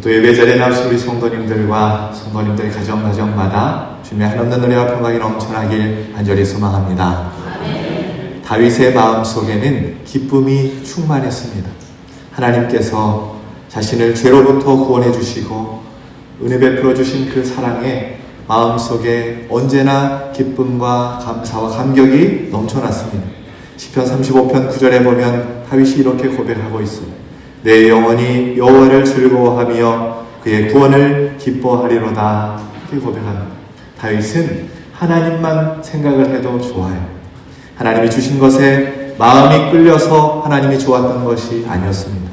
또 예배 자리에 나오신 우리 성도님들과 성도님들 가정마다 주님의 한없는 은혜와 평강이 넘쳐나길 간절히 소망합니다. 다윗의 마음속에는 기쁨이 충만했습니다. 하나님께서 자신을 죄로부터 구원해 주시고 은혜 베풀어 주신 그 사랑에 마음속에 언제나 기쁨과 감사와 감격이 넘쳐났습니다. 시편 35편 9절에 보면 다윗이 이렇게 고백하고 있습니다. 내 영혼이 여호와를 즐거워하며 그의 구원을 기뻐하리로다. 이렇게 고백합니다. 다윗은 하나님만 생각을 해도 좋아요. 하나님이 주신 것에 마음이 끌려서 하나님이 좋았던 것이 아니었습니다.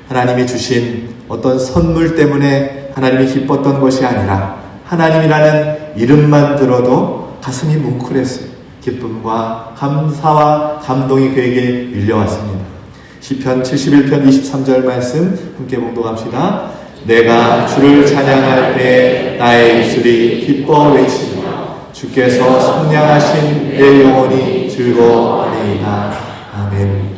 하나님이 주신 어떤 선물 때문에 하나님이 기뻤던 것이 아니라 하나님이라는 이름만 들어도 가슴이 뭉클했어요. 기쁨과 감사와 감동이 그에게 밀려왔습니다. 시편 71편 23절 말씀 함께 봉독합시다. 내가 주를 찬양할 때 나의 입술이 기뻐 외치며 주께서 속량하신 내 영혼이 즐거워하리이다. 아멘.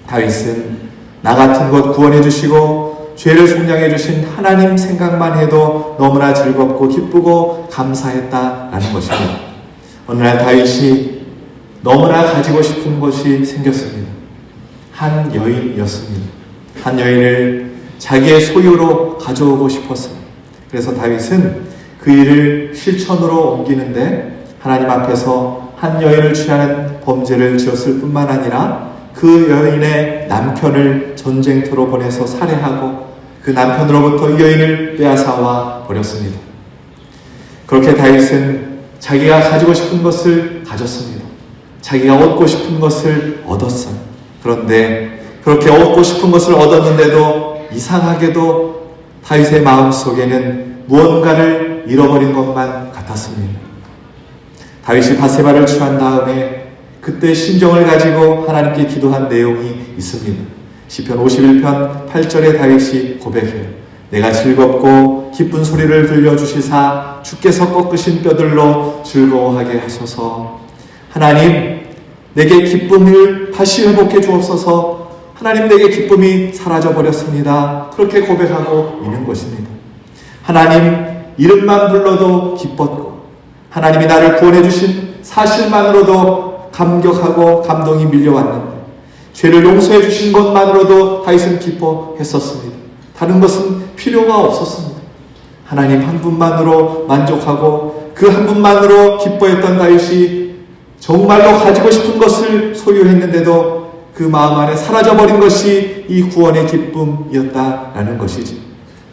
다윗은 나 같은 것 구원해 주시고 죄를 속량해 주신 하나님 생각만 해도 너무나 즐겁고 기쁘고 감사했다라는 것입니다. 어느 날 다윗이 너무나 가지고 싶은 것이 생겼습니다. 한 여인이었습니다. 한 여인을 자기의 소유로 가져오고 싶었어요. 그래서 다윗은 그 일을 실천으로 옮기는데 하나님 앞에서 한 여인을 취하는 범죄를 지었을 뿐만 아니라 그 여인의 남편을 전쟁터로 보내서 살해하고 그 남편으로부터 이 여인을 빼앗아와 버렸습니다. 그렇게 다윗은 자기가 가지고 싶은 것을 가졌습니다. 자기가 얻고 싶은 것을 얻었어요. 그런데 그렇게 얻고 싶은 것을 얻었는데도 이상하게도 다윗의 마음속에는 무언가를 잃어버린 것만 같았습니다. 다윗이 밧세바를 취한 다음에 그때 심정을 가지고 하나님께 기도한 내용이 있습니다. 시편 51편 8절에 다윗이 고백해요. 내가 즐겁고 기쁜 소리를 들려주시사 주께서 꺾으신 뼈들로 즐거워하게 하소서. 하나님, 내게 기쁨을 다시 회복해 주옵소서. 하나님, 내게 기쁨이 사라져버렸습니다. 그렇게 고백하고 있는 것입니다. 하나님 이름만 불러도 기뻤고 하나님이 나를 구원해 주신 사실만으로도 감격하고 감동이 밀려왔는데 죄를 용서해 주신 것만으로도 다윗은 기뻐했었습니다. 다른 것은 필요가 없었습니다. 하나님 한 분만으로 만족하고 그 한 분만으로 기뻐했던 다윗이 정말로 가지고 싶은 것을 소유했는데도 그 마음 안에 사라져버린 것이 이 구원의 기쁨이었다라는 것이지.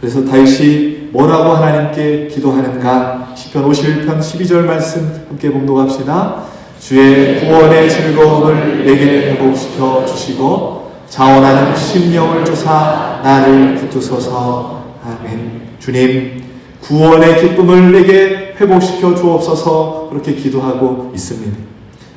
그래서 다윗이 뭐라고 하나님께 기도하는가? 시편 51편 12절 말씀 함께 봉독합시다. 주의 구원의 즐거움을 내게 회복시켜 주시고 자원하는 심령을 주사 나를 붙드소서. 아멘. 주님, 구원의 기쁨을 내게 회복시켜 주옵소서. 그렇게 기도하고 있습니다.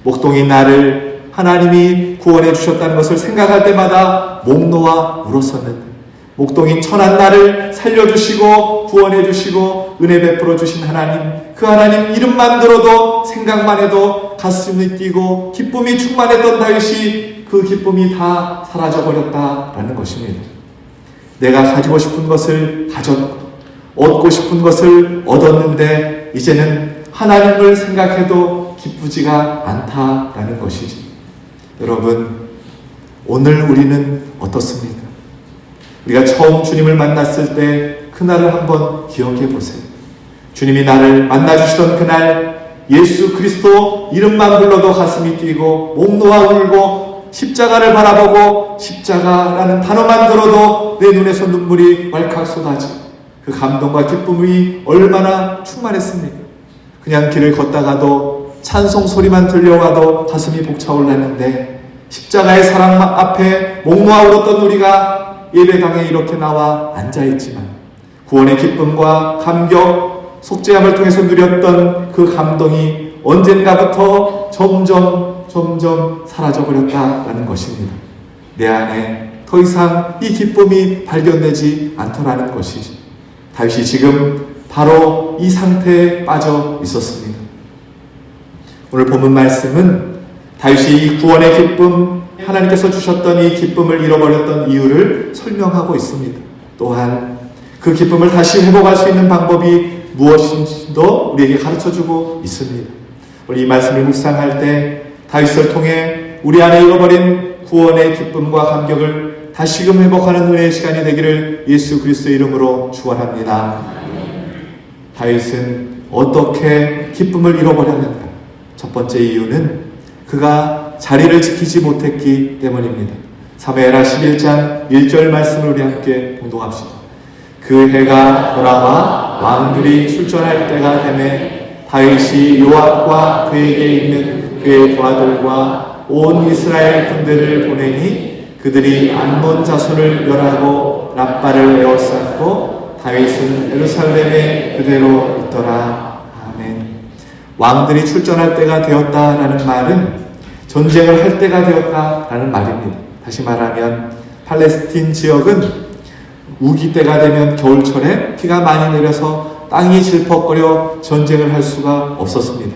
목동인 나를 하나님이 구원해 주셨다는 것을 생각할 때마다 목 놓아 울었었는데 목동인 천한 나를 살려주시고 구원해 주시고 은혜 베풀어 주신 하나님, 그 하나님 이름만 들어도 생각만 해도 가슴이 뛰고 기쁨이 충만했던 다윗이 그 기쁨이 다 사라져버렸다라는 것입니다. 내가 가지고 싶은 것을 가졌고 얻고 싶은 것을 얻었는데 이제는 하나님을 생각해도 기쁘지가 않다라는 것이지. 여러분, 오늘 우리는 어떻습니까? 우리가 처음 주님을 만났을 때 그날을 한번 기억해 보세요. 주님이 나를 만나주시던 그날 예수 그리스도 이름만 불러도 가슴이 뛰고 목 놓아 울고 십자가를 바라보고 십자가라는 단어만 들어도 내 눈에서 눈물이 왈칵 쏟아지고 그 감동과 기쁨이 얼마나 충만했습니까? 그냥 길을 걷다가도 찬송 소리만 들려와도 가슴이 벅차올랐는데 십자가의 사랑 앞에 목 놓아 울었던 우리가 예배당에 이렇게 나와 앉아있지만 구원의 기쁨과 감격, 속죄함을 통해서 누렸던 그 감동이 언젠가부터 점점 사라져버렸다라는 것입니다. 내 안에 더 이상 이 기쁨이 발견되지 않더라는 것이지. 다윗이 지금 바로 이 상태에 빠져 있었습니다. 오늘 본문 말씀은 다윗이 이 구원의 기쁨, 하나님께서 주셨던 이 기쁨을 잃어버렸던 이유를 설명하고 있습니다. 또한 그 기쁨을 다시 회복할 수 있는 방법이 무엇인지도 우리에게 가르쳐주고 있습니다. 우리 이 말씀을 묵상할 때 다윗을 통해 우리 안에 잃어버린 구원의 기쁨과 감격을 다시금 회복하는 은혜의 시간이 되기를 예수 그리스도의 이름으로 축원합니다. 다윗은 어떻게 기쁨을 잃어버렸는가? 첫 번째 이유는 그가 자리를 지키지 못했기 때문입니다. 사무엘하 11장 1절 말씀을 우리 함께 봉독합시다. 그 해가 돌아와 왕들이 출전할 때가 되매 다윗이 요압과 그에게 있는 그의 부하들과 온 이스라엘 군대를 보내니 그들이 암몬 자손을 멸하고 랍바를 에워쌌고 다윗은 예루살렘에 그대로 있더라. 아멘. 왕들이 출전할 때가 되었다라는 말은 전쟁을 할 때가 되었다라는 말입니다. 다시 말하면 팔레스틴 지역은 우기 때가 되면 겨울철에 비가 많이 내려서 땅이 질퍽거려 전쟁을 할 수가 없었습니다.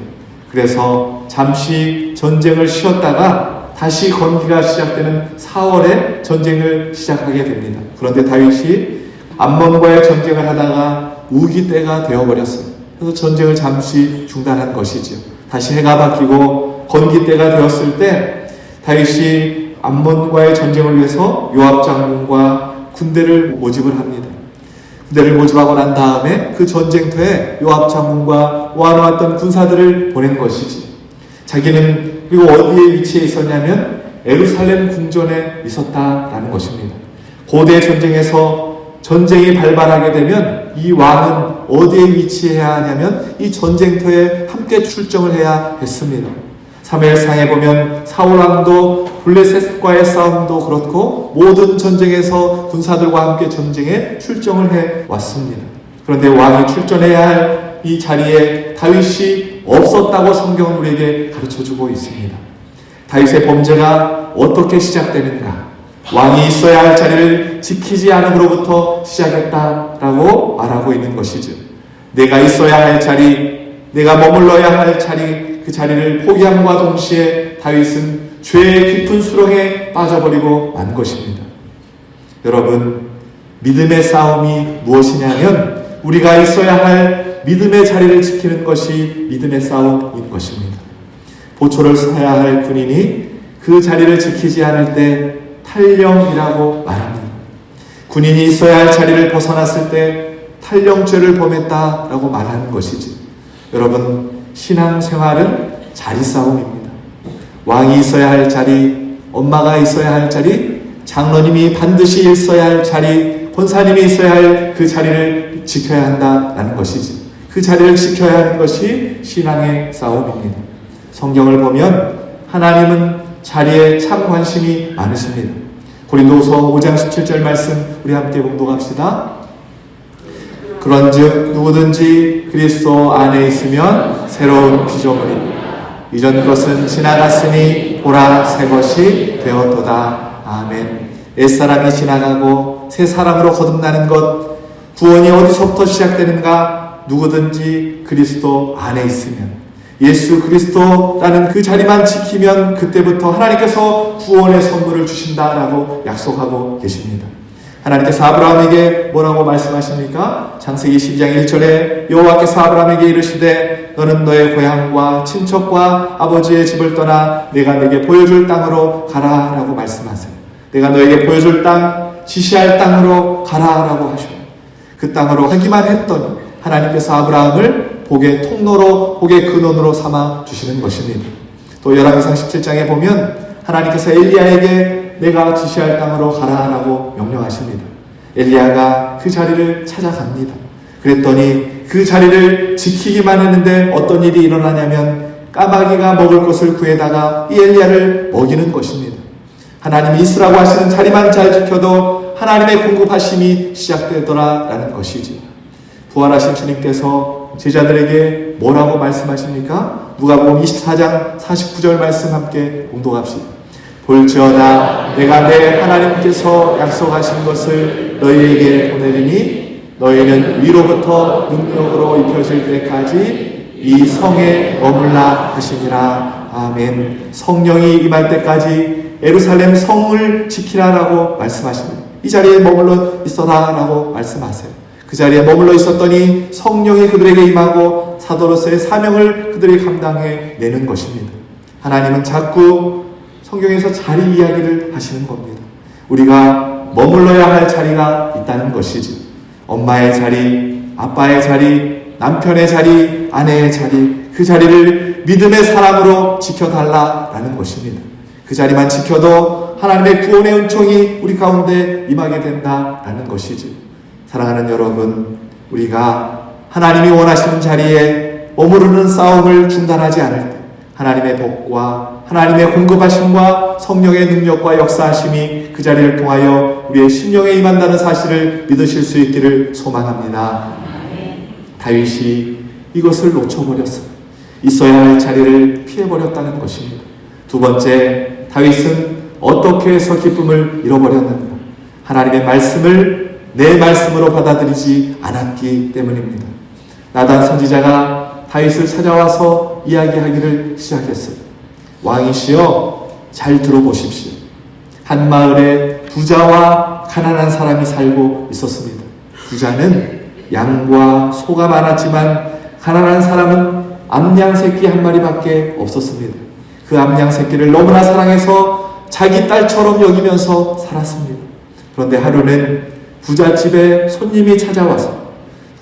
그래서 잠시 전쟁을 쉬었다가 다시 건기가 시작되는 4월에 전쟁을 시작하게 됩니다. 그런데 다윗이 암몬과의 전쟁을 하다가 우기 때가 되어버렸어요. 그래서 전쟁을 잠시 중단한 것이지요. 다시 해가 바뀌고 건기 때가 되었을 때 다윗이 암몬과의 전쟁을 위해서 요압 장군과 군대를 모집을 합니다. 군대를 모집하고 난 다음에 그 전쟁터에 요압 장군과 모아놓았던 군사들을 보낸 것이지. 자기는 그리고 어디에 위치해 있었냐면 예루살렘 궁전에 있었다라는 것입니다. 고대 전쟁에서 전쟁이 발발하게 되면 이 왕은 어디에 위치해야 하냐면 이 전쟁터에 함께 출정을 해야 했습니다. 사무엘상에 보면 사울왕도 블레셋과의 싸움도 그렇고 모든 전쟁에서 군사들과 함께 전쟁에 출정을 해 왔습니다. 그런데 왕이 출전해야 할 이 자리에 다윗이 없었다고 성경은 우리에게 가르쳐주고 있습니다. 다윗의 범죄가 어떻게 시작되는가? 왕이 있어야 할 자리를 지키지 않음으로부터 시작했다라고 말하고 있는 것이죠. 내가 있어야 할 자리, 내가 머물러야 할 자리, 그 자리를 포기함과 동시에 다윗은 죄의 깊은 수렁에 빠져버리고 만 것입니다. 여러분, 믿음의 싸움이 무엇이냐면 우리가 있어야 할 믿음의 자리를 지키는 것이 믿음의 싸움인 것입니다. 보초를 서야 할 군인이 그 자리를 지키지 않을 때 탈령이라고 말합니다. 군인이 있어야 할 자리를 벗어났을 때 탈령죄를 범했다라고 말하는 것이지. 여러분, 신앙생활은 자리 싸움입니다. 왕이 있어야 할 자리, 엄마가 있어야 할 자리, 장로님이 반드시 있어야 할 자리, 권사님이 있어야 할 그 자리를 지켜야 한다라는 것이지. 그 자리를 지켜야 하는 것이 신앙의 싸움입니다. 성경을 보면 하나님은 자리에 참 관심이 많으십니다. 고린도서 5장 17절 말씀 우리 함께 봉독합시다. 그런즉 누구든지 그리스도 안에 있으면 새로운 피조물이니 이전 것은 지나갔으니 보라 새 것이 되었도다. 아멘. 옛사람이 지나가고 새 사람으로 거듭나는 것, 구원이 어디서부터 시작되는가? 누구든지 그리스도 안에 있으면, 예수 그리스도라는 그 자리만 지키면 그때부터 하나님께서 구원의 선물을 주신다라고 약속하고 계십니다. 하나님께서 아브라함에게 뭐라고 말씀하십니까? 창세기 12장 1절에 여호와께서 아브라함에게 이르시되 너는 너의 고향과 친척과 아버지의 집을 떠나 내가 네게 보여줄 땅으로 가라라고 말씀하세요. 내가 너에게 보여줄 땅, 지시할 땅으로 가라라고 하셔요. 그 땅으로 가기만 했더니 하나님께서 아브라함을 복의 통로로, 복의 근원으로 삼아 주시는 것입니다. 또 열왕기상 17장에 보면 하나님께서 엘리야에게 내가 지시할 땅으로 가라라고 명령하십니다. 엘리야가 그 자리를 찾아갑니다. 그랬더니 그 자리를 지키기만 했는데 어떤 일이 일어나냐면 까마귀가 먹을 것을 구해다가 이 엘리야를 먹이는 것입니다. 하나님이 있으라고 하시는 자리만 잘 지켜도 하나님의 공급하심이 시작되더라라는 것이지. 부활하신 주님께서 제자들에게 뭐라고 말씀하십니까? 누가복음 24장 49절 말씀 함께 공독합시다. 볼지어다 내가 내 하나님께서 약속하신 것을 너희에게 보내리니 너희는 위로부터 능력으로 입혀질 때까지 이 성에 머물라 하시니라. 아멘. 성령이 임할 때까지 예루살렘 성을 지키라라고 말씀하십니다. 이 자리에 머물러 있어라 라고 말씀하세요. 그 자리에 머물러 있었더니 성령이 그들에게 임하고 사도로서의 사명을 그들이 감당해내는 것입니다. 하나님은 자꾸 성경에서 자리 이야기를 하시는 겁니다. 우리가 머물러야 할 자리가 있다는 것이지. 엄마의 자리, 아빠의 자리, 남편의 자리, 아내의 자리, 그 자리를 믿음의 사람으로 지켜달라라는 것입니다. 그 자리만 지켜도 하나님의 구원의 은총이 우리 가운데 임하게 된다라는 것이지. 사랑하는 여러분, 우리가 하나님이 원하시는 자리에 머무르는 싸움을 중단하지 않을 때 하나님의 복과 하나님의 공급하심과 성령의 능력과 역사하심이 그 자리를 통하여 우리의 심령에 임한다는 사실을 믿으실 수 있기를 소망합니다. 다윗이 이것을 놓쳐버렸어요. 있어야 할 자리를 피해버렸다는 것입니다. 두 번째, 다윗은 어떻게 해서 기쁨을 잃어버렸는가? 하나님의 말씀을 내 말씀으로 받아들이지 않았기 때문입니다. 나단 선지자가 다윗을 찾아와서 이야기하기를 시작했어요. 왕이시여, 잘 들어보십시오. 한 마을에 부자와 가난한 사람이 살고 있었습니다. 부자는 양과 소가 많았지만 가난한 사람은 암양 새끼 한 마리밖에 없었습니다. 그 암양 새끼를 너무나 사랑해서 자기 딸처럼 여기면서 살았습니다. 그런데 하루는 부잣집에 손님이 찾아와서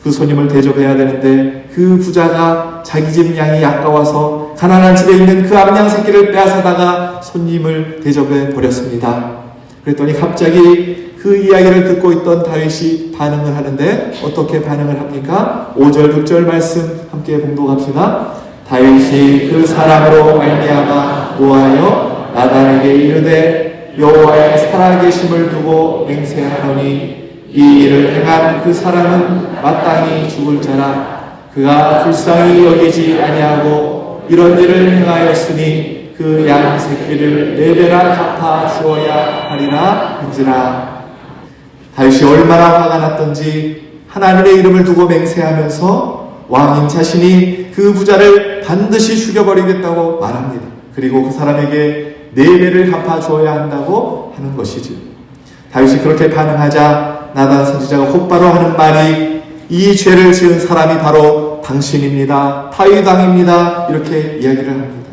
그 손님을 대접해야 되는데 그 부자가 자기 집 양이 아까워서 가난한 집에 있는 그 암양 새끼를 빼앗아다가 손님을 대접해 버렸습니다. 그랬더니 갑자기 그 이야기를 듣고 있던 다윗이 반응을 하는데 어떻게 반응을 합니까? 5절 6절 말씀 함께 봉독합시다. 다윗이 그 사람으로 말미암아 노하여 나단에게 이르되 여호와의 살아계심을 두고 맹세하노니 이 일을 행한 그 사람은 마땅히 죽을 자라. 그가 불쌍히 여기지 아니하고 이런 일을 행하였으니 그 양 새끼를 4배나 갚아 주어야 하리라 한지라. 다윗이 얼마나 화가 났던지 하나님의 이름을 두고 맹세하면서 왕인 자신이 그 부자를 반드시 죽여버리겠다고 말합니다. 그리고 그 사람에게 4배를 갚아 주어야 한다고 하는 것이지. 다윗이 그렇게 반응하자 나단 선지자가 곧바로 하는 말이 이 죄를 지은 사람이 바로 당신입니다. 다윗 왕입니다. 이렇게 이야기를 합니다.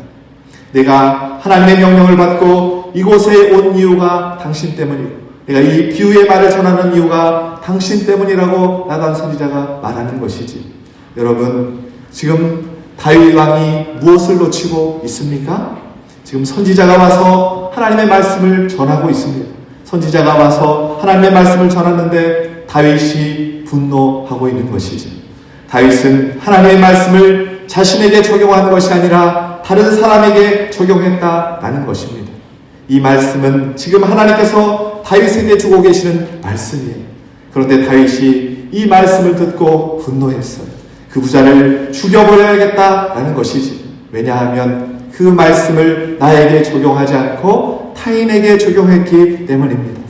내가 하나님의 명령을 받고 이곳에 온 이유가 당신 때문이고 내가 이 비유의 말을 전하는 이유가 당신 때문이라고 나단 선지자가 말하는 것이지. 여러분, 지금 다윗 왕이 무엇을 놓치고 있습니까? 지금 선지자가 와서 하나님의 말씀을 전하고 있습니다. 선지자가 와서 하나님의 말씀을 전하는데 다윗이 분노하고 있는 것이지. 다윗은 하나님의 말씀을 자신에게 적용한 것이 아니라 다른 사람에게 적용했다라는 것입니다. 이 말씀은 지금 하나님께서 다윗에게 주고 계시는 말씀이에요. 그런데 다윗이 이 말씀을 듣고 분노했어요. 그 부자를 죽여버려야겠다라는 것이지. 왜냐하면 그 말씀을 나에게 적용하지 않고 타인에게 적용했기 때문입니다.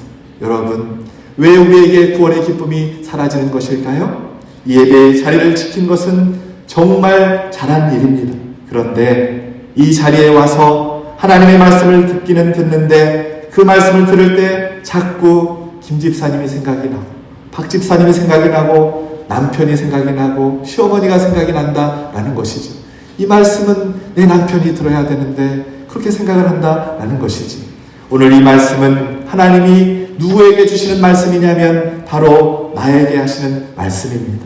여러분, 왜 우리에게 구원의 기쁨이 사라지는 것일까요? 이 예배의 자리를 지킨 것은 정말 잘한 일입니다. 그런데 이 자리에 와서 하나님의 말씀을 듣기는 듣는데 그 말씀을 들을 때 자꾸 김 집사님이 생각이 나고 박 집사님이 생각이 나고 남편이 생각이 나고 시어머니가 생각이 난다라는 것이죠. 이 말씀은 내 남편이 들어야 되는데 그렇게 생각을 한다라는 것이지. 오늘 이 말씀은 하나님이 누구에게 주시는 말씀이냐면 바로 나에게 하시는 말씀입니다.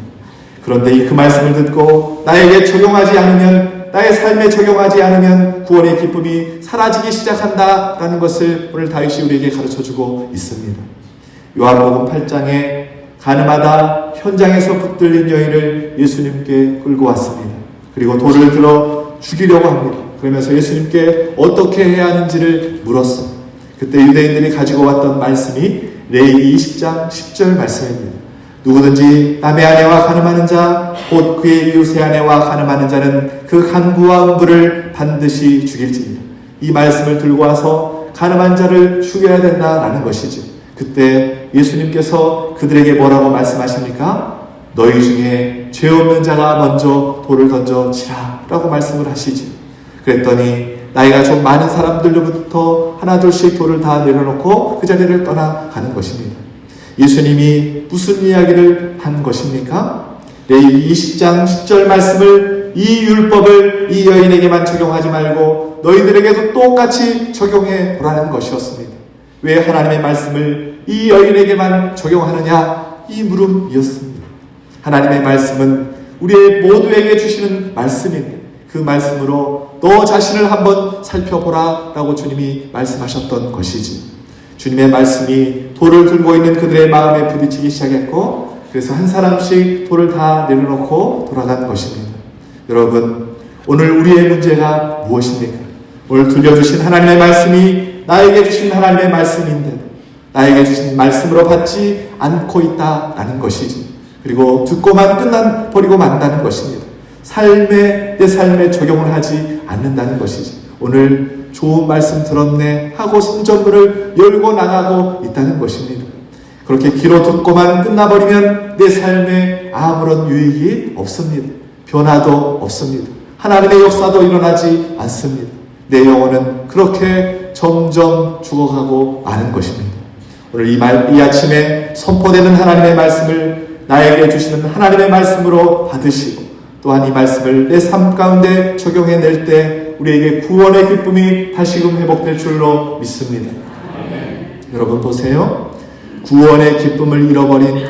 그런데 그 말씀을 듣고 나에게 적용하지 않으면, 나의 삶에 적용하지 않으면 구원의 기쁨이 사라지기 시작한다라는 것을 오늘 다윗이 우리에게 가르쳐주고 있습니다. 요한복음 8장에 가늠하다 현장에서 붙들린 여인을 예수님께 끌고 왔습니다. 그리고 돌을 들어 죽이려고 합니다. 그러면서 예수님께 어떻게 해야 하는지를 물었어. 그때 유대인들이 가지고 왔던 말씀이 레위기 20장 10절 말씀입니다. 누구든지 남의 아내와 간음하는 자, 곧 그의 이웃의 아내와 간음하는 자는 그 간부와 음부를 반드시 죽일지니라. 이 말씀을 들고 와서 간음한 자를 죽여야 된다라는 것이지. 그때 예수님께서 그들에게 뭐라고 말씀하십니까? 너희 중에 죄 없는 자가 먼저 돌을 던져치라 라고 말씀을 하시지. 그랬더니 나이가 좀 많은 사람들로부터 하나 둘씩 돌을 다 내려놓고 그 자리를 떠나가는 것입니다. 예수님이 무슨 이야기를 한 것입니까? 레위기 20장 10절 말씀을 이 율법을 이 여인에게만 적용하지 말고 너희들에게도 똑같이 적용해 보라는 것이었습니다. 왜 하나님의 말씀을 이 여인에게만 적용하느냐? 이 물음이었습니다. 하나님의 말씀은 우리의 모두에게 주시는 말씀인데 그 말씀으로 너 자신을 한번 살펴보라 라고 주님이 말씀하셨던 것이지. 주님의 말씀이 돌을 들고 있는 그들의 마음에 부딪히기 시작했고 그래서 한 사람씩 돌을 다 내려놓고 돌아간 것입니다. 여러분, 오늘 우리의 문제가 무엇입니까? 오늘 들려주신 하나님의 말씀이 나에게 주신 하나님의 말씀인데 나에게 주신 말씀으로 받지 않고 있다라는 것이지. 그리고 듣고만 버리고 만다는 것입니다. 내 삶에 적용을 하지 않는다는 것이지. 오늘 좋은 말씀 들었네 하고 성전문을 열고 나가고 있다는 것입니다. 그렇게 귀로 듣고만 끝나버리면 내 삶에 아무런 유익이 없습니다. 변화도 없습니다. 하나님의 역사도 일어나지 않습니다. 내 영혼은 그렇게 점점 죽어가고 마는 것입니다. 오늘 이 아침에 선포되는 하나님의 말씀을 나에게 주시는 하나님의 말씀으로 받으시고 또한 이 말씀을 내 삶 가운데 적용해낼 때 우리에게 구원의 기쁨이 다시금 회복될 줄로 믿습니다. 여러분 보세요. 구원의 기쁨을 잃어버린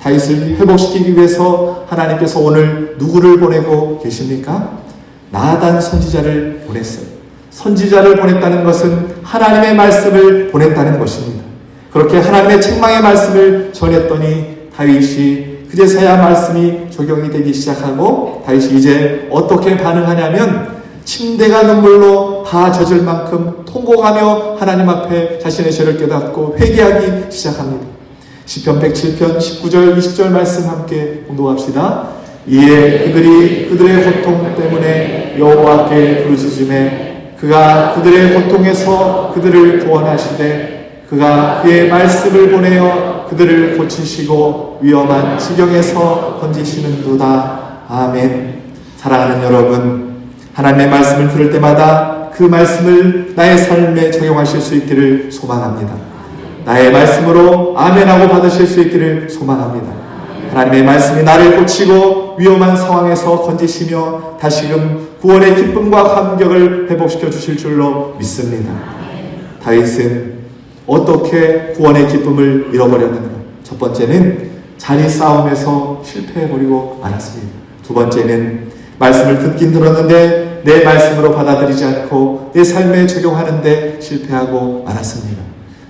다윗을 회복시키기 위해서 하나님께서 오늘 누구를 보내고 계십니까? 나단 선지자를 보냈어요. 선지자를 보냈다는 것은 하나님의 말씀을 보냈다는 것입니다. 그렇게 하나님의 책망의 말씀을 전했더니 다윗이 그제서야 말씀이 적용이 되기 시작하고 다윗이 이제 어떻게 반응하냐면 침대가 눈물로 다 젖을 만큼 통곡하며 하나님 앞에 자신의 죄를 깨닫고 회개하기 시작합니다. 시편 107편 19절 20절 말씀 함께 공독합시다. 이에 그들이 그들의 고통 때문에 여호와께 부르짖으매 그가 그들의 고통에서 그들을 구원하시되 그가 그의 말씀을 보내어 그들을 고치시고 위험한 지경에서 건지시는도다. 아멘. 사랑하는 여러분, 하나님의 말씀을 들을 때마다 그 말씀을 나의 삶에 적용하실 수 있기를 소망합니다. 나의 말씀으로 아멘하고 받으실 수 있기를 소망합니다. 하나님의 말씀이 나를 고치고 위험한 상황에서 건지시며 다시금 구원의 기쁨과 감격을 회복시켜 주실 줄로 믿습니다. 다윗은 어떻게 구원의 기쁨을 잃어버렸는가? 첫 번째는 자리 싸움에서 실패해버리고 말았습니다. 두 번째는 말씀을 듣긴 들었는데 내 말씀으로 받아들이지 않고 내 삶에 적용하는데 실패하고 말았습니다.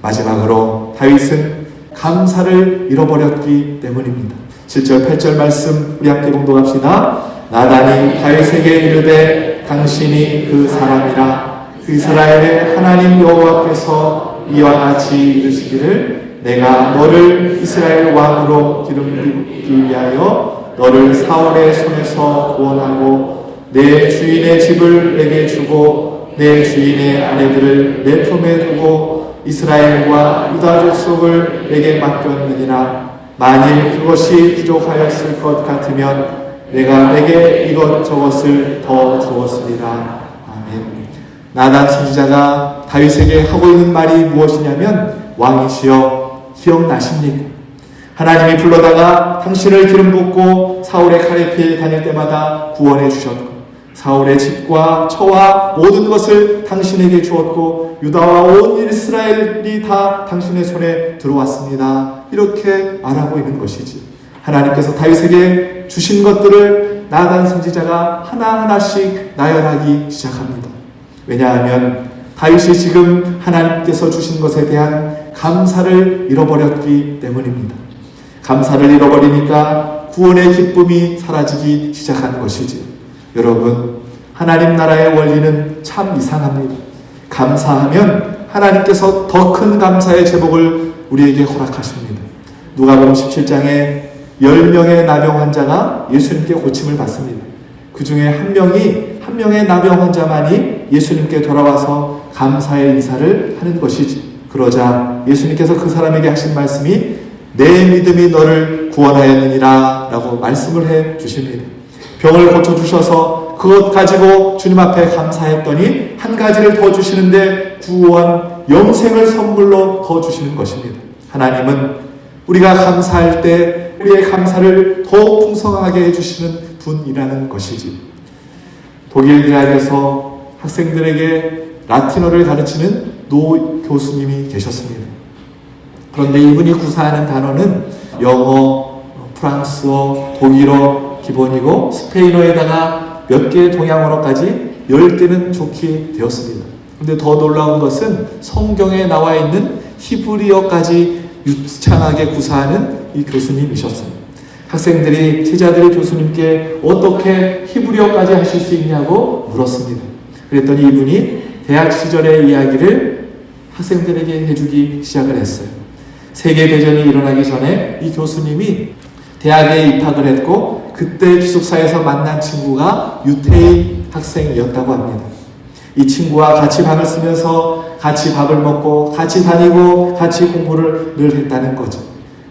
마지막으로 다윗은 감사를 잃어버렸기 때문입니다. 7절 8절 말씀 우리 함께 봉독합시다. 나단이 다윗에게 이르되 당신이 그 사람이라 이스라엘의 하나님 여호와께서 이와 같이 이르시기를 내가 너를 이스라엘 왕으로 기름기기 위하여 너를 사울의 손에서 구원하고 내 주인의 집을 내게 주고 내 주인의 아내들을 내 품에 두고 이스라엘과 유다 족속을 내게 맡겼느니라. 만일 그것이 부족하였을 것 같으면 내가 내게 이것저것을 더 주었으리라. 아멘. 나단 선지자가 다윗에게 하고 있는 말이 무엇이냐면 왕이시여 기억나십니까? 하나님이 불러다가 당신을 기름 붓고 사울의 칼에 피해 다닐 때마다 구원해 주셨고 사울의 집과 처와 모든 것을 당신에게 주었고 유다와 온 이스라엘이 다 당신의 손에 들어왔습니다. 이렇게 말하고 있는 것이지. 하나님께서 다윗에게 주신 것들을 나단 선지자가 하나하나씩 나열하기 시작합니다. 왜냐하면 다윗이 지금 하나님께서 주신 것에 대한 감사를 잃어버렸기 때문입니다. 감사를 잃어버리니까 구원의 기쁨이 사라지기 시작한 것이지. 여러분, 하나님 나라의 원리는 참 이상합니다. 감사하면 하나님께서 더 큰 감사의 제복을 우리에게 허락하십니다. 누가복음 17장에 10명의 나병 환자가 예수님께 고침을 받습니다. 그 중에 한 명의 나병 환자만이 예수님께 돌아와서 감사의 인사를 하는 것이지. 그러자 예수님께서 그 사람에게 하신 말씀이 내 믿음이 너를 구원하였느니라 라고 말씀을 해 주십니다. 병을 고쳐주셔서 그것 가지고 주님 앞에 감사했더니 한 가지를 더 주시는데 구원, 영생을 선물로 더 주시는 것입니다. 하나님은 우리가 감사할 때 우리의 감사를 더욱 풍성하게 해주시는 분이라는 것이지. 독일 대학에서 학생들에게 라틴어를 가르치는 노 교수님이 계셨습니다. 그런데 이분이 구사하는 단어는 영어, 프랑스어, 독일어 기본이고 스페인어에다가 몇 개의 동양어로까지 10개는 좋게 되었습니다. 그런데 더 놀라운 것은 성경에 나와 있는 히브리어까지 유창하게 구사하는 이 교수님이셨어요. 학생들이 제자들이 교수님께 어떻게 히브리어까지 하실 수 있냐고 물었습니다. 그랬더니 이분이 대학 시절의 이야기를 학생들에게 해주기 시작을 했어요. 세계대전이 일어나기 전에 이 교수님이 대학에 입학을 했고 그때 기숙사에서 만난 친구가 유태인 학생이었다고 합니다. 이 친구와 같이 방을 쓰면서 같이 밥을 먹고 같이 다니고 같이 공부를 늘 했다는 거죠.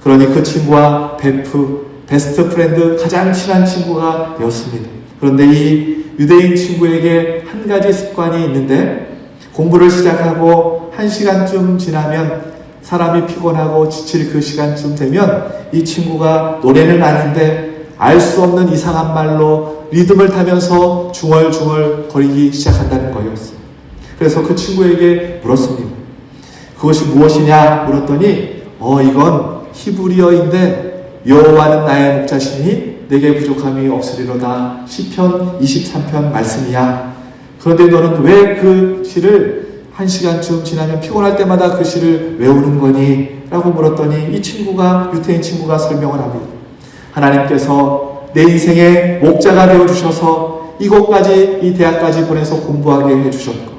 그러니 그 친구와 베스트 프렌드, 가장 친한 친구가 되었습니다. 그런데 이 유대인 친구에게 한 가지 습관이 있는데 공부를 시작하고 1시간쯤 지나면 사람이 피곤하고 지칠 그 시간쯤 되면 이 친구가 노래는 아닌데 알 수 없는 이상한 말로 리듬을 타면서 중얼중얼 거리기 시작한다는 거였어요. 그래서 그 친구에게 물었습니다. 그것이 무엇이냐 물었더니 이건 히브리어인데 여호와는 나의 목자시니 내게 부족함이 없으리로다. 시편 23편 말씀이야. 그런데 너는 왜 그 시를 1시간쯤 지나면 피곤할 때마다 그 시를 외우는 거니? 라고 물었더니 이 친구가, 유태인 친구가 설명을 합니다. 하나님께서 내 인생의 목자가 되어주셔서 이곳까지, 이 대학까지 보내서 공부하게 해주셨고,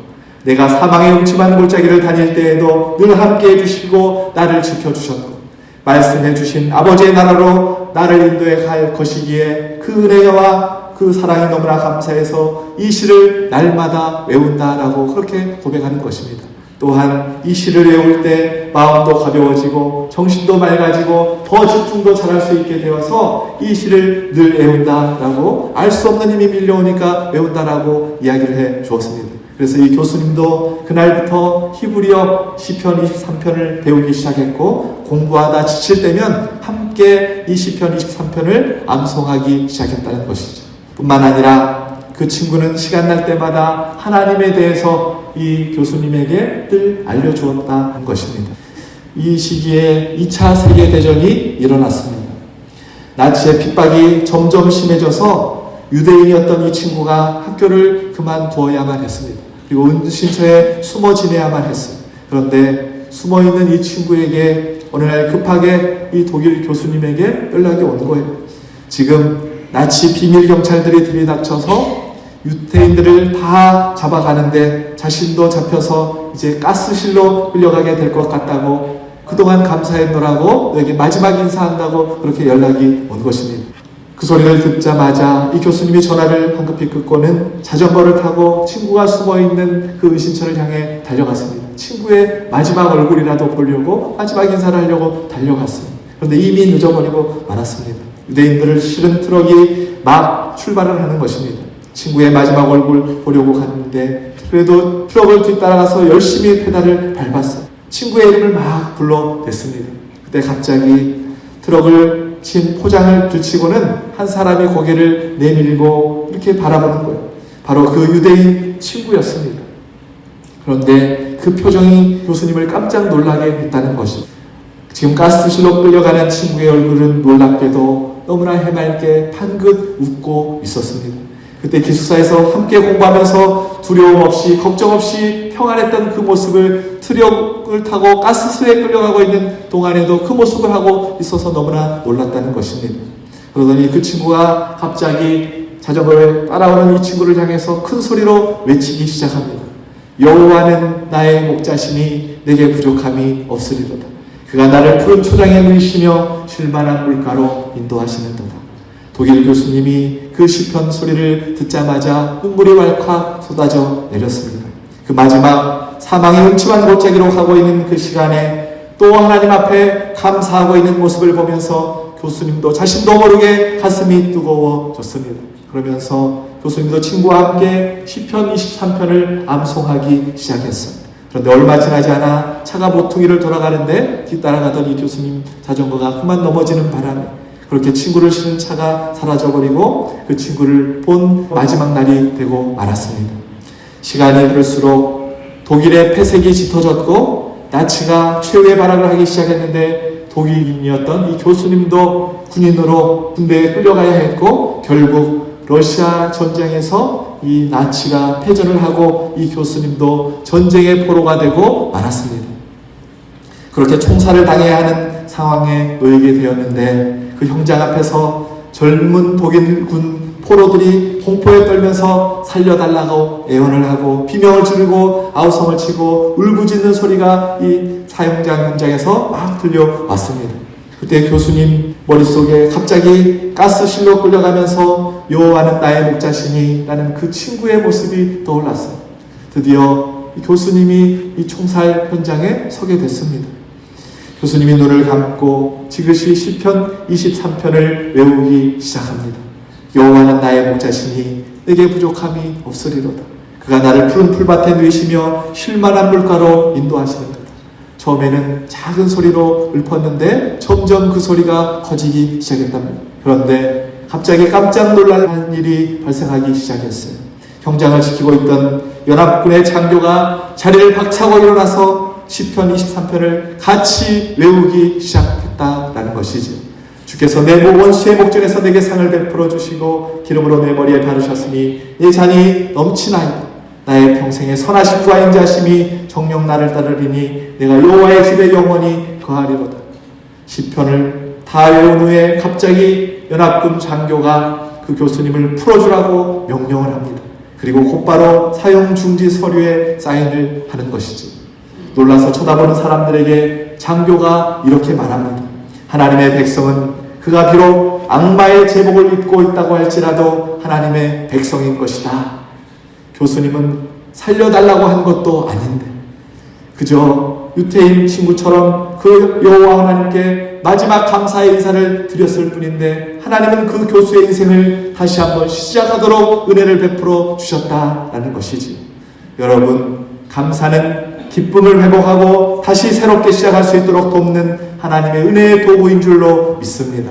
내가 사망의 음침한 골짜기를 다닐 때에도 늘 함께 해주시고 나를 지켜주셨고, 말씀해 주신 아버지의 나라로 나를 인도해 갈 것이기에 그 은혜와 그 사랑이 너무나 감사해서 이 시를 날마다 외운다라고 그렇게 고백하는 것입니다. 또한 이 시를 외울 때 마음도 가벼워지고 정신도 맑아지고 더 집중도 잘할 수 있게 되어서 이 시를 늘 외운다라고, 알 수 없는 힘이 밀려오니까 외운다라고 이야기를 해 주었습니다. 그래서 이 교수님도 그날부터 히브리어 시편 23편을 배우기 시작했고, 공부하다 지칠 때면 함께 이 시편 23편을 암송하기 시작했다는 것이죠. 뿐만 아니라 그 친구는 시간 날 때마다 하나님에 대해서 이 교수님에게 늘 알려주었다는 것입니다. 이 시기에 2차 세계대전이 일어났습니다. 나치의 핍박이 점점 심해져서 유대인이었던 이 친구가 학교를 그만두어야만 했습니다. 그리고 은신처에 숨어 지내야만 했어요. 그런데 숨어있는 이 친구에게 어느 날 급하게 이 독일 교수님에게 연락이 온 거예요. 지금 나치 비밀 경찰들이 들이닥쳐서 유태인들을 다 잡아가는데 자신도 잡혀서 이제 가스실로 끌려가게 될 것 같다고, 그동안 감사했노라고 너에게 마지막 인사한다고 그렇게 연락이 온 것입니다. 그 소리를 듣자마자 이 교수님이 전화를 황급히 끊고는 자전거를 타고 친구가 숨어있는 그 은신처를 향해 달려갔습니다. 친구의 마지막 얼굴이라도 보려고, 마지막 인사를 하려고 달려갔습니다. 그런데 이미 늦어버리고 말았습니다. 유대인들을 실은 트럭이 막 출발을 하는 것입니다. 친구의 마지막 얼굴 보려고 갔는데 그래도 트럭을 뒤따라가서 열심히 페달을 밟았어요. 친구의 이름을 막 불러댔습니다. 그때 갑자기 트럭을 친 포장을 들치고는 한 사람이 고개를 내밀고 이렇게 바라보는 거예요. 바로 그 유대인 친구였습니다. 그런데 그 표정이 교수님을 깜짝 놀라게 했다는 것입니다. 지금 가스실로 끌려가는 친구의 얼굴은 놀랍게도 너무나 해맑게 판긋 웃고 있었습니다. 그때 기숙사에서 함께 공부하면서 두려움 없이 걱정 없이 평안했던 그 모습을, 트럭을 타고 가스실에 끌려가고 있는 동안에도 그 모습을 하고 있어서 너무나 놀랐다는 것입니다. 그러더니 그 친구가 갑자기 자전거를 따라오는 이 친구를 향해서 큰 소리로 외치기 시작합니다. 여호와는 나의 목자시니 내게 부족함이 없으리로다. 그가 나를 푸른 초장에 누이시며 쉴만한 물가로 인도하시는도다. 독일 교수님이 그 시편 소리를 듣자마자 눈물이 왈칵 쏟아져 내렸습니다. 그 마지막 사망의 음침한 골짜기로 가고 있는 그 시간에 또 하나님 앞에 감사하고 있는 모습을 보면서 교수님도 자신도 모르게 가슴이 뜨거워졌습니다. 그러면서 교수님도 친구와 함께 시편 23편을 암송하기 시작했습니다. 그런데 얼마 지나지 않아 차가 모퉁이를 돌아가는데 뒤따라가던 이 교수님 자전거가 그만 넘어지는 바람에 그렇게 친구를 실은 차가 사라져버리고 그 친구를 본 마지막 날이 되고 말았습니다. 시간이 흐를수록 독일의 폐색이 짙어졌고 나치가 최후의 발악을 하기 시작했는데 독일인이었던 이 교수님도 군인으로 군대에 끌려가야 했고 결국 러시아 전쟁에서 이 나치가 패전을 하고 이 교수님도 전쟁의 포로가 되고 말았습니다. 그렇게 총살을 당해야 하는 상황에 놓이게 되었는데 그 형장 앞에서 젊은 독일군 포로들이 공포에 떨면서 살려달라고 애원을 하고 비명을 지르고 아우성을 치고 울부짖는 소리가 이 사형장 현장에서 막 들려왔습니다. 그때 교수님 머릿속에 갑자기 가스실로 끌려가면서 여호와는 나의 목자시니 라는 그 친구의 모습이 떠올랐어요. 드디어 이 교수님이 이 총살 현장에 서게 됐습니다. 교수님이 눈을 감고 지그시 시편 23편을 외우기 시작합니다. 여호와는 나의 목자시니 내게 부족함이 없으리로다. 그가 나를 푸른 풀밭에 누이시며 쉴만한 물가로 인도하시는도다. 처음에는 작은 소리로 읊었는데 점점 그 소리가 커지기 시작했답니다. 그런데 갑자기 깜짝 놀랄 일이 발생하기 시작했어요. 형장을 지키고 있던 연합군의 장교가 자리를 박차고 일어나서 시편 23편을 같이 외우기 시작했다라는 것이죠. 주께서 내 원수의 목전에서 내게 상을 베풀어 주시고 기름으로 내 머리에 바르셨으니 내 잔이 넘치나이다. 나의 평생에 선하신 구와 인자심이 정녕 나를 따르리니 내가 여호와의 집에 영원히 거하리로다. 시편을 다 외운 후에 갑자기 연합군 장교가 그 교수님을 풀어주라고 명령을 합니다. 그리고 곧바로 사형 중지 서류에 사인을 하는 것이지. 놀라서 쳐다보는 사람들에게 장교가 이렇게 말합니다. 하나님의 백성은 그가 비록 악마의 제복을 입고 있다고 할지라도 하나님의 백성인 것이다. 교수님은 살려달라고 한 것도 아닌데 그저 유태인 친구처럼 그 여호와 하나님께 마지막 감사의 인사를 드렸을 뿐인데 하나님은 그 교수의 인생을 다시 한번 시작하도록 은혜를 베풀어 주셨다라는 것이지. 여러분, 감사는 기쁨을 회복하고 다시 새롭게 시작할 수 있도록 돕는 하나님의 은혜의 도구인 줄로 믿습니다.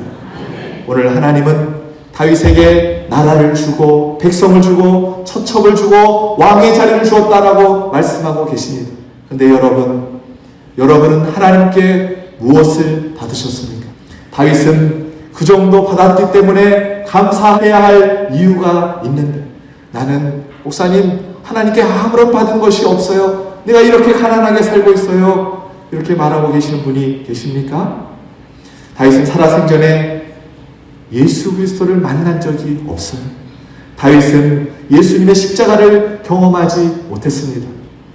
오늘 하나님은 다윗에게 나라를 주고 백성을 주고 처첩을 주고 왕의 자리를 주었다라고 말씀하고 계십니다. 그런데 여러분은 하나님께 무엇을 받으셨습니까? 다윗은 그 정도 받았기 때문에 감사해야 할 이유가 있는데 나는 목사님 하나님께 아무런 받은 것이 없어요. 내가 이렇게 가난하게 살고 있어요. 이렇게 말하고 계시는 분이 계십니까? 다윗은 살아생전에 예수 그리스도를 만난 적이 없어요. 다윗은 예수님의 십자가를 경험하지 못했습니다.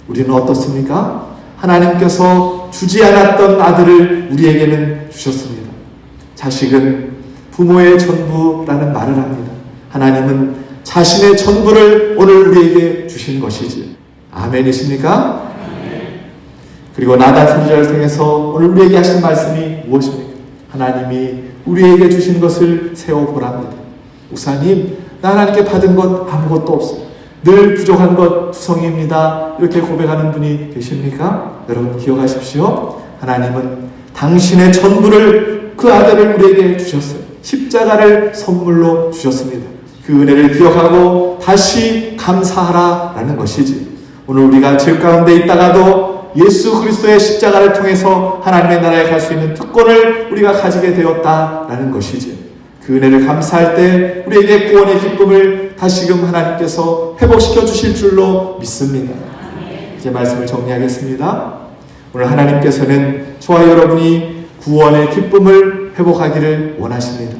우리는 어떻습니까? 하나님께서 주지 않았던 아들을 우리에게는 주셨습니다. 자식은 부모의 전부라는 말을 합니다. 하나님은 자신의 전부를 오늘 우리에게 주신 것이지. 아멘이십니까? 그리고 나단 선지자를 통해서 오늘 우리에게 하신 말씀이 무엇입니까? 하나님이 우리에게 주신 것을 세워보랍니다. 목사님, 나 하나님께 받은 것 아무것도 없어요. 늘 부족한 것 투성이입니다. 이렇게 고백하는 분이 계십니까? 여러분 기억하십시오. 하나님은 당신의 전부를 그 아들을 우리에게 주셨어요. 십자가를 선물로 주셨습니다. 그 은혜를 기억하고 다시 감사하라라는 것이지. 오늘 우리가 죄 가운데 있다가도 예수 그리스도의 십자가를 통해서 하나님의 나라에 갈 수 있는 특권을 우리가 가지게 되었다라는 것이지. 그 은혜를 감사할 때 우리에게 구원의 기쁨을 다시금 하나님께서 회복시켜 주실 줄로 믿습니다. 이제 말씀을 정리하겠습니다. 오늘 하나님께서는 저와 여러분이 구원의 기쁨을 회복하기를 원하십니다.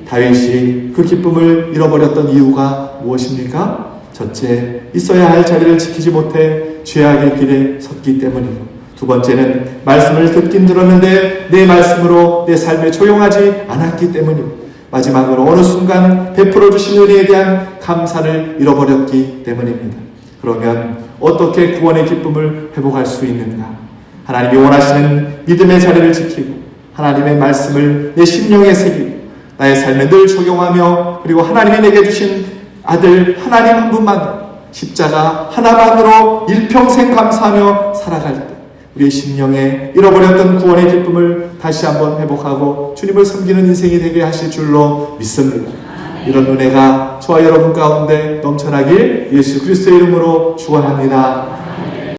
다윗이 그 기쁨을 잃어버렸던 이유가 무엇입니까? 첫째, 있어야 할 자리를 지키지 못해 죄악의 길에 섰기 때문이고, 두 번째는 말씀을 듣긴 들었는데 내 말씀으로 내 삶에 조용하지 않았기 때문이고, 마지막으로 어느 순간 베풀어 주신 은혜에 대한 감사를 잃어버렸기 때문입니다. 그러면 어떻게 구원의 기쁨을 회복할 수 있는가? 하나님이 원하시는 믿음의 자리를 지키고 하나님의 말씀을 내 심령에 새기고 나의 삶에 늘 적용하며, 그리고 하나님이 내게 주신 아들 하나님 한 분만, 십자가 하나만으로 일평생 감사하며 살아갈 때 우리의 심령에 잃어버렸던 구원의 기쁨을 다시 한번 회복하고 주님을 섬기는 인생이 되게 하실 줄로 믿습니다. 이런 은혜가 저와 여러분 가운데 넘쳐나길 예수 그리스도의 이름으로 축원합니다.